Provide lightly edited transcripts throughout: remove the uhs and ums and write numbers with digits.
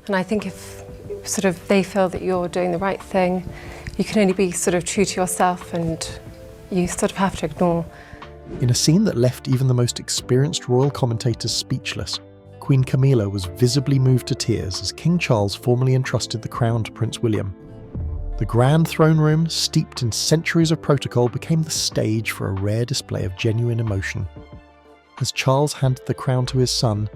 And I think if sort of they feel that you're doing the right thing, you can only be sort of true to yourself, and you sort of have to ignore. In a scene that left even the most experienced royal commentators speechless, Queen Camilla was visibly moved to tears as King Charles formally entrusted the crown to Prince William. The grand throne room, steeped in centuries of protocol, became the stage for a rare display of genuine emotion. As Charles handed the crown to his son,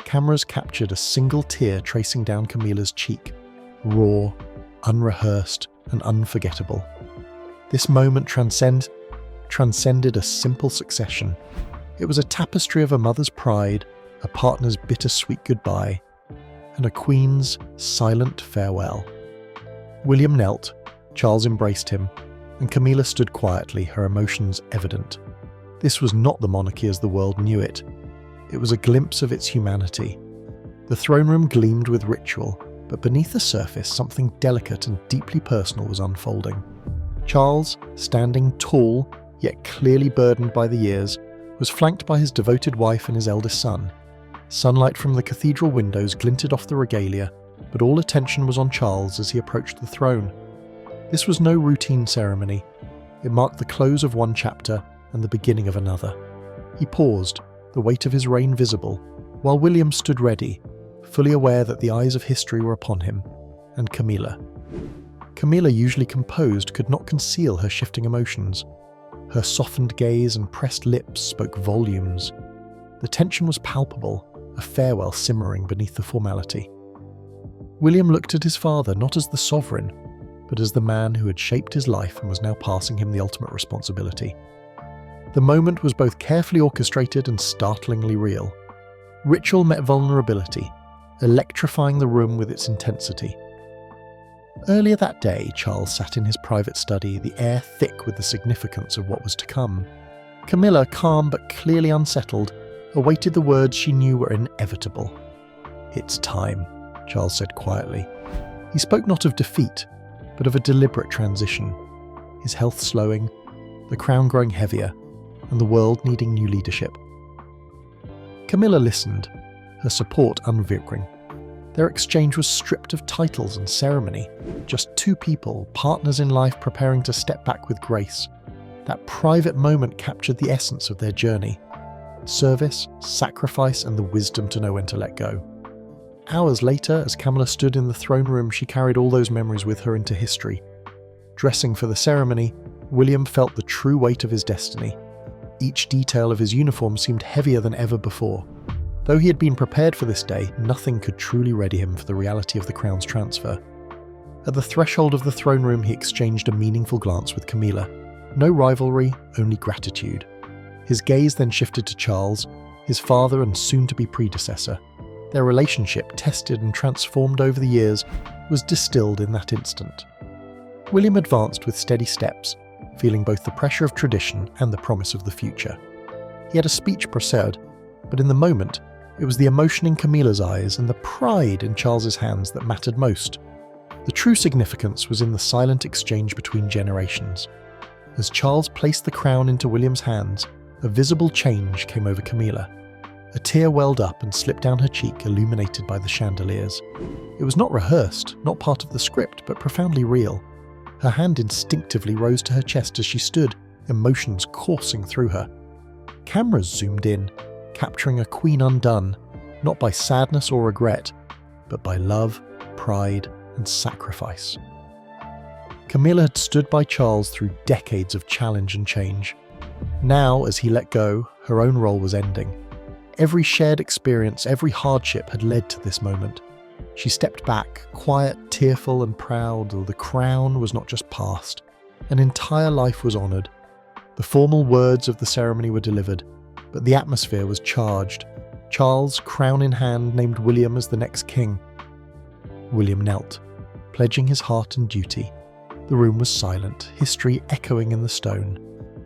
cameras captured a single tear tracing down Camilla's cheek, raw, unrehearsed, and unforgettable. This moment transcended a simple succession. It was a tapestry of a mother's pride, a partner's bittersweet goodbye, and a queen's silent farewell. William knelt, Charles embraced him, and Camilla stood quietly, her emotions evident. This was not the monarchy as the world knew it. It was a glimpse of its humanity. The throne room gleamed with ritual, but beneath the surface something delicate and deeply personal was unfolding. Charles, standing tall, yet clearly burdened by the years, was flanked by his devoted wife and his eldest son. Sunlight from the cathedral windows glinted off the regalia, but all attention was on Charles as he approached the throne. This was no routine ceremony. It marked the close of one chapter and the beginning of another. He paused, the weight of his reign visible, while William stood ready, fully aware that the eyes of history were upon him, and Camilla. Camilla, usually composed, could not conceal her shifting emotions. Her softened gaze and pressed lips spoke volumes. The tension was palpable, a farewell simmering beneath the formality. William looked at his father not as the sovereign, but as the man who had shaped his life and was now passing him the ultimate responsibility. The moment was both carefully orchestrated and startlingly real. Ritual met vulnerability, electrifying the room with its intensity. Earlier that day, Charles sat in his private study, the air thick with the significance of what was to come. Camilla, calm but clearly unsettled, awaited the words she knew were inevitable. "It's time," Charles said quietly. He spoke not of defeat, but of a deliberate transition, his health slowing, the crown growing heavier, and the world needing new leadership. Camilla listened, her support unwavering. Their exchange was stripped of titles and ceremony, just two people, partners in life preparing to step back with grace. That private moment captured the essence of their journey: service, sacrifice, and the wisdom to know when to let go. Hours later, as Camilla stood in the throne room, she carried all those memories with her into history. Dressing for the ceremony, William felt the true weight of his destiny. Each detail of his uniform seemed heavier than ever before. Though he had been prepared for this day, nothing could truly ready him for the reality of the crown's transfer. At the threshold of the throne room, he exchanged a meaningful glance with Camilla. No rivalry, only gratitude. His gaze then shifted to Charles, his father and soon-to-be predecessor. Their relationship, tested and transformed over the years, was distilled in that instant. William advanced with steady steps, feeling both the pressure of tradition and the promise of the future. He had a speech prepared, but in the moment, it was the emotion in Camilla's eyes and the pride in Charles's hands that mattered most. The true significance was in the silent exchange between generations. As Charles placed the crown into William's hands, a visible change came over Camilla. A tear welled up and slipped down her cheek, illuminated by the chandeliers. It was not rehearsed, not part of the script, but profoundly real. Her hand instinctively rose to her chest as she stood, emotions coursing through her. Cameras zoomed in, capturing a queen undone, not by sadness or regret, but by love, pride, and sacrifice. Camilla had stood by Charles through decades of challenge and change. Now, as he let go, her own role was ending. Every shared experience, every hardship had led to this moment. She stepped back, quiet, tearful, and proud. The crown was not just passed. An entire life was honoured. The formal words of the ceremony were delivered, but the atmosphere was charged. Charles, crown in hand, named William as the next king. William knelt, pledging his heart and duty. The room was silent, history echoing in the stone.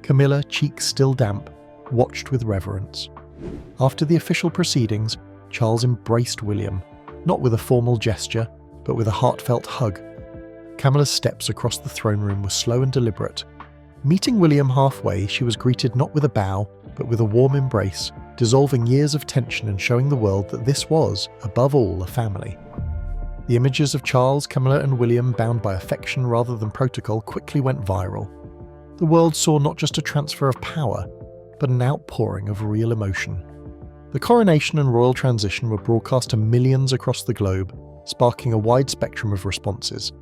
Camilla, cheeks still damp, watched with reverence. After the official proceedings, Charles embraced William, not with a formal gesture, but with a heartfelt hug. Camilla's steps across the throne room were slow and deliberate. Meeting William halfway, she was greeted not with a bow, but with a warm embrace, dissolving years of tension and showing the world that this was, above all, a family. The images of Charles, Camilla and William, bound by affection rather than protocol, quickly went viral. The world saw not just a transfer of power, but an outpouring of real emotion. The coronation and royal transition were broadcast to millions across the globe, sparking a wide spectrum of responses.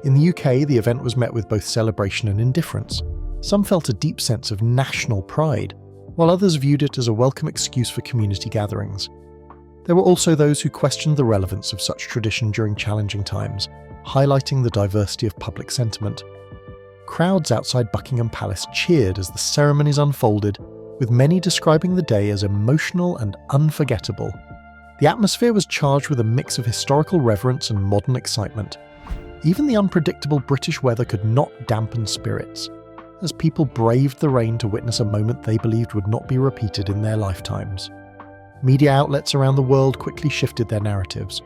In the UK, the event was met with both celebration and indifference. Some felt a deep sense of national pride, while others viewed it as a welcome excuse for community gatherings. There were also those who questioned the relevance of such tradition during challenging times, highlighting the diversity of public sentiment. Crowds outside Buckingham Palace cheered as the ceremonies unfolded, with many describing the day as emotional and unforgettable. The atmosphere was charged with a mix of historical reverence and modern excitement. Even the unpredictable British weather could not dampen spirits, as people braved the rain to witness a moment they believed would not be repeated in their lifetimes. Media outlets around the world quickly shifted their narratives.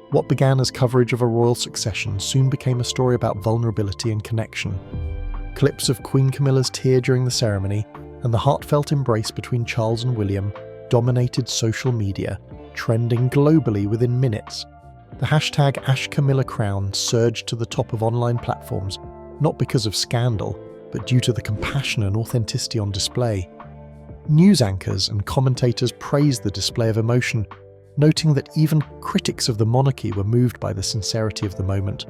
What began as coverage of a royal succession soon became a story about vulnerability and connection. Clips of Queen Camilla's tear during the ceremony and the heartfelt embrace between Charles and William dominated social media, trending globally within minutes. The hashtag #AshCamillaCrown surged to the top of online platforms, not because of scandal, but due to the compassion and authenticity on display. News anchors and commentators praised the display of emotion, noting that even critics of the monarchy were moved by the sincerity of the moment.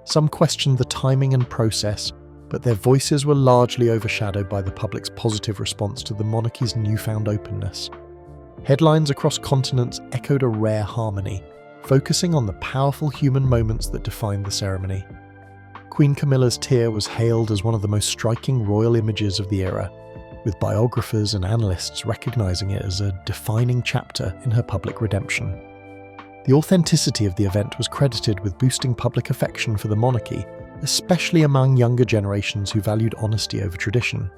Some questioned the timing and process, but their voices were largely overshadowed by the public's positive response to the monarchy's newfound openness. Headlines across continents echoed a rare harmony, focusing on the powerful human moments that defined the ceremony. Queen Camilla's tear was hailed as one of the most striking royal images of the era, with biographers and analysts recognizing it as a defining chapter in her public redemption. The authenticity of the event was credited with boosting public affection for the monarchy, especially among younger generations who valued honesty over tradition.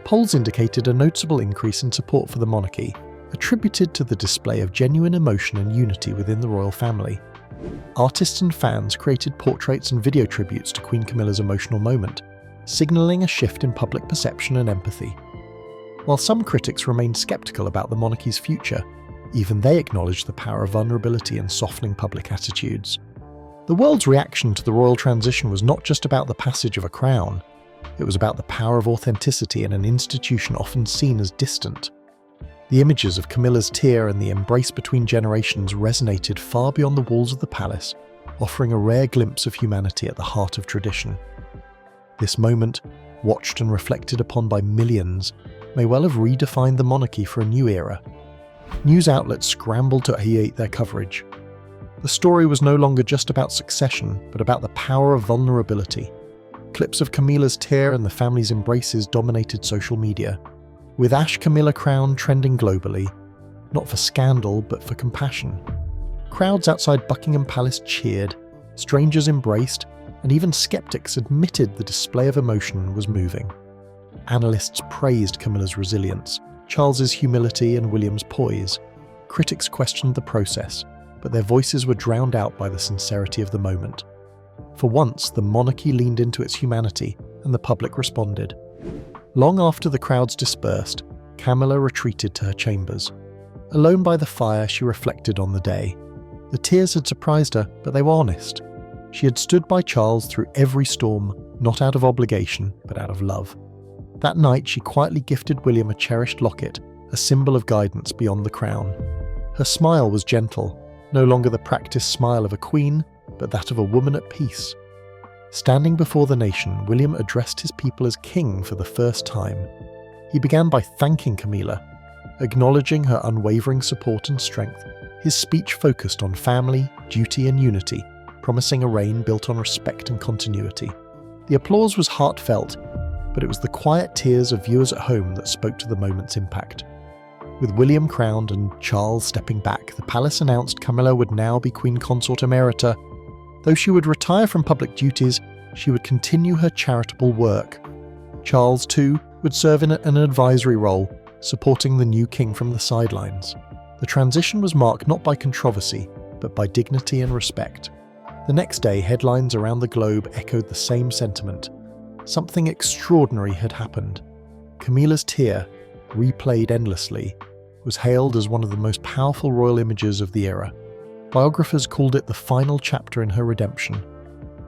Polls indicated a noticeable increase in support for the monarchy, attributed to the display of genuine emotion and unity within the royal family. Artists and fans created portraits and video tributes to Queen Camilla's emotional moment, signalling a shift in public perception and empathy. While some critics remained skeptical about the monarchy's future, even they acknowledged the power of vulnerability in softening public attitudes. The world's reaction to the royal transition was not just about the passage of a crown, it was about the power of authenticity in an institution often seen as distant. The images of Camilla's tear and the embrace between generations resonated far beyond the walls of the palace, offering a rare glimpse of humanity at the heart of tradition. This moment, watched and reflected upon by millions, may well have redefined the monarchy for a new era. News outlets scrambled to aid their coverage. The story was no longer just about succession, but about the power of vulnerability. Clips of Camilla's tear and the family's embraces dominated social media, with #AshCamillaCrown trending globally, not for scandal but for compassion. Crowds outside Buckingham Palace cheered, strangers embraced, and even skeptics admitted the display of emotion was moving. Analysts praised Camilla's resilience, Charles's humility and William's poise. Critics questioned the process, but their voices were drowned out by the sincerity of the moment. For once, the monarchy leaned into its humanity, and the public responded. Long after the crowds dispersed, Camilla retreated to her chambers. Alone by the fire, she reflected on the day. The tears had surprised her, but they were honest. She had stood by Charles through every storm, not out of obligation, but out of love. That night, she quietly gifted William a cherished locket, a symbol of guidance beyond the crown. Her smile was gentle, no longer the practiced smile of a queen, but that of a woman at peace. Standing before the nation, William addressed his people as king for the first time. He began by thanking Camilla. Acknowledging her unwavering support and strength, his speech focused on family, duty and unity, promising a reign built on respect and continuity. The applause was heartfelt, but it was the quiet tears of viewers at home that spoke to the moment's impact. With William crowned and Charles stepping back, the palace announced Camilla would now be Queen Consort Emerita. Though she would retire from public duties, she would continue her charitable work. Charles, too, would serve in an advisory role, supporting the new king from the sidelines. The transition was marked not by controversy, but by dignity and respect. The next day, headlines around the globe echoed the same sentiment. Something extraordinary had happened. Camilla's tear, replayed endlessly, was hailed as one of the most powerful royal images of the era. Biographers called it the final chapter in her redemption.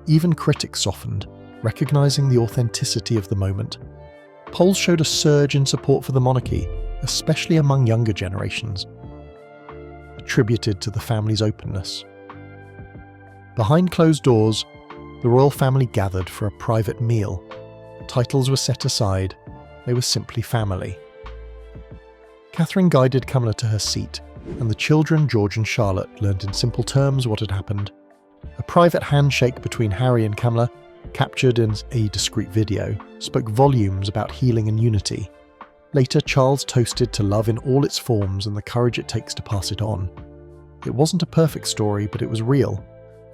Even critics softened, recognising the authenticity of the moment. Polls showed a surge in support for the monarchy, especially among younger generations, attributed to the family's openness. Behind closed doors, the royal family gathered for a private meal. Titles were set aside, they were simply family. Catherine guided Camilla to her seat, and the children, George and Charlotte, learned in simple terms what had happened. A private handshake between Harry and Camilla, captured in a discreet video, spoke volumes about healing and unity. Later, Charles toasted to love in all its forms and the courage it takes to pass it on. It wasn't a perfect story, but it was real,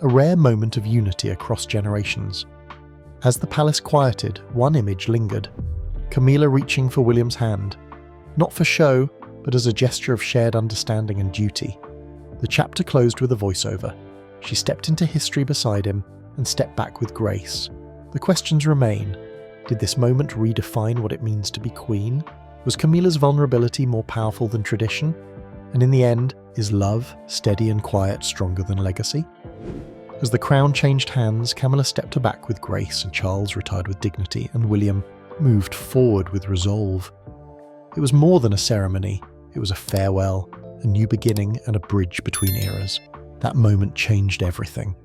a rare moment of unity across generations. As the palace quieted, one image lingered. Camilla reaching for William's hand, not for show, but as a gesture of shared understanding and duty. The chapter closed with a voiceover. She stepped into history beside him and stepped back with grace. The questions remain. Did this moment redefine what it means to be queen? Was Camilla's vulnerability more powerful than tradition? And in the end, is love, steady and quiet, stronger than legacy? As the crown changed hands, Camilla stepped back with grace and Charles retired with dignity and William moved forward with resolve. It was more than a ceremony. It was a farewell, a new beginning and a bridge between eras. That moment changed everything.